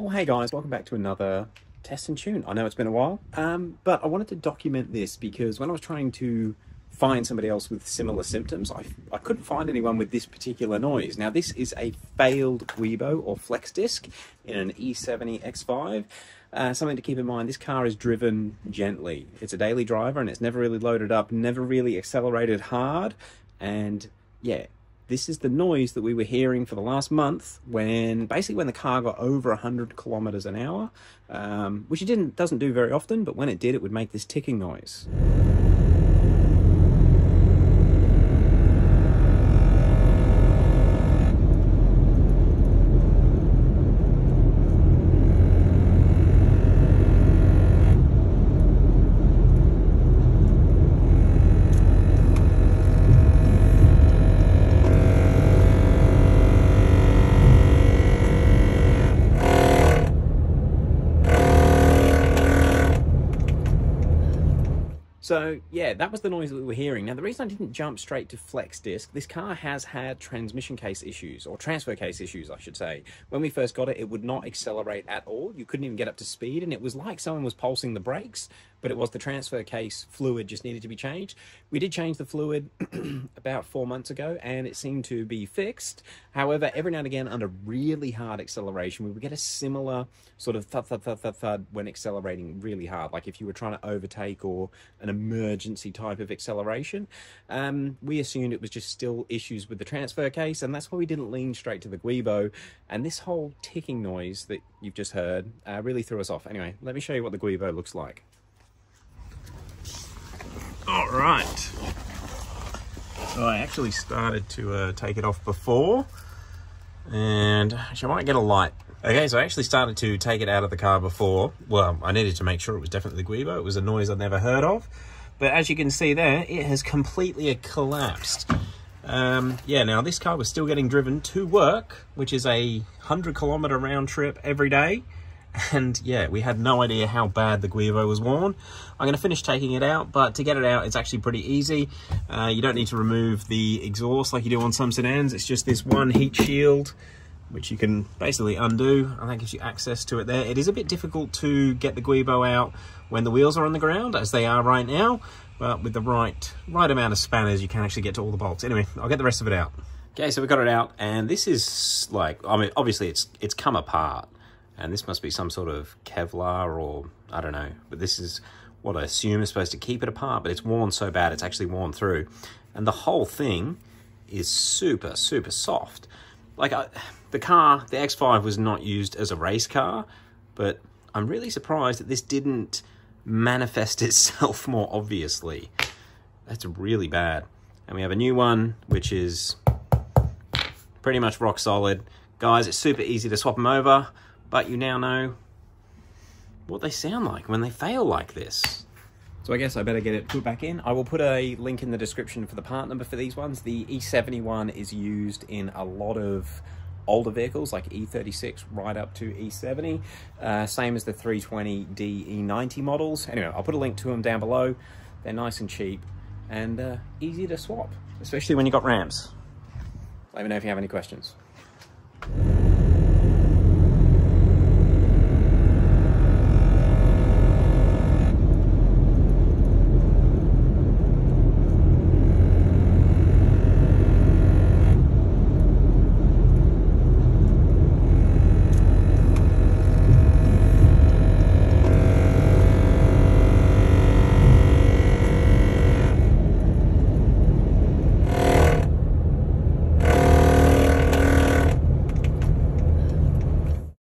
Well, hey guys, welcome back to another test and tune. I know it's been a while, but I wanted to document this because when I was trying to find somebody else with similar symptoms, I couldn't find anyone with this particular noise. Now, this is a failed GUIBO or flex disc in an E70 X5. Something to keep in mind, this car is driven gently. It's a daily driver and it's never really loaded up, never really accelerated hard. And yeah, this is the noise that we were hearing for the last month when the car got over 100 kilometers an hour, which it doesn't do very often, but when it did, it would make this ticking noise. So yeah, that was the noise that we were hearing. Now, the reason I didn't jump straight to flex disc, this car has had transmission case issues, or transfer case issues, I should say. When we first got it, it would not accelerate at all. You couldn't even get up to speed, and it was like someone was pulsing the brakes, but it was the transfer case fluid just needed to be changed. We did change the fluid about 4 months ago, and it seemed to be fixed. However, every now and again, under really hard acceleration, we would get a similar sort of thud, thud, thud, thud, thud when accelerating really hard, like if you were trying to overtake or an emergency type of acceleration. We assumed it was just still issues with the transfer case, and that's why we didn't lean straight to the GUIBO. And this whole ticking noise that you've just heard really threw us off. Anyway, let me show you what the GUIBO looks like. All right. So I actually started to take it off before, and actually I might get a light. Okay, so I actually started to take it out of the car before. Well, I needed to make sure it was definitely the GUIBO. It was a noise I'd never heard of. But as you can see there, it has completely collapsed. Yeah, now this car was still getting driven to work, which is a 100-kilometer round trip every day. And yeah, we had no idea how bad the GUIBO was worn. I'm going to finish taking it out, but to get it out, it's actually pretty easy. You don't need to remove the exhaust like you do on some sedans. It's just this one heat shield, which you can basically undo, and that gives you access to it there. It is a bit difficult to get the GUIBO out when the wheels are on the ground, as they are right now, but with the right amount of spanners, you can actually get to all the bolts. Anyway, I'll get the rest of it out. Okay, so we got it out, and this is like, I mean, obviously it's come apart, and this must be some sort of Kevlar or, I don't know, but this is what I assume is supposed to keep it apart, but it's worn so bad it's actually worn through. And the whole thing is super, super soft. Like, the car, the X5 was not used as a race car, but I'm really surprised that this didn't manifest itself more obviously. That's really bad. And we have a new one, which is pretty much rock solid. Guys, it's super easy to swap them over, but you now know what they sound like when they fail like this. So I guess I better get it put back in. I will put a link in the description for the part number for these ones. The E70 one is used in a lot of older vehicles like E36 right up to E70. Same as the 320D E90 models. Anyway, I'll put a link to them down below. They're nice and cheap and easy to swap, especially when you've got ramps. Let me know if you have any questions.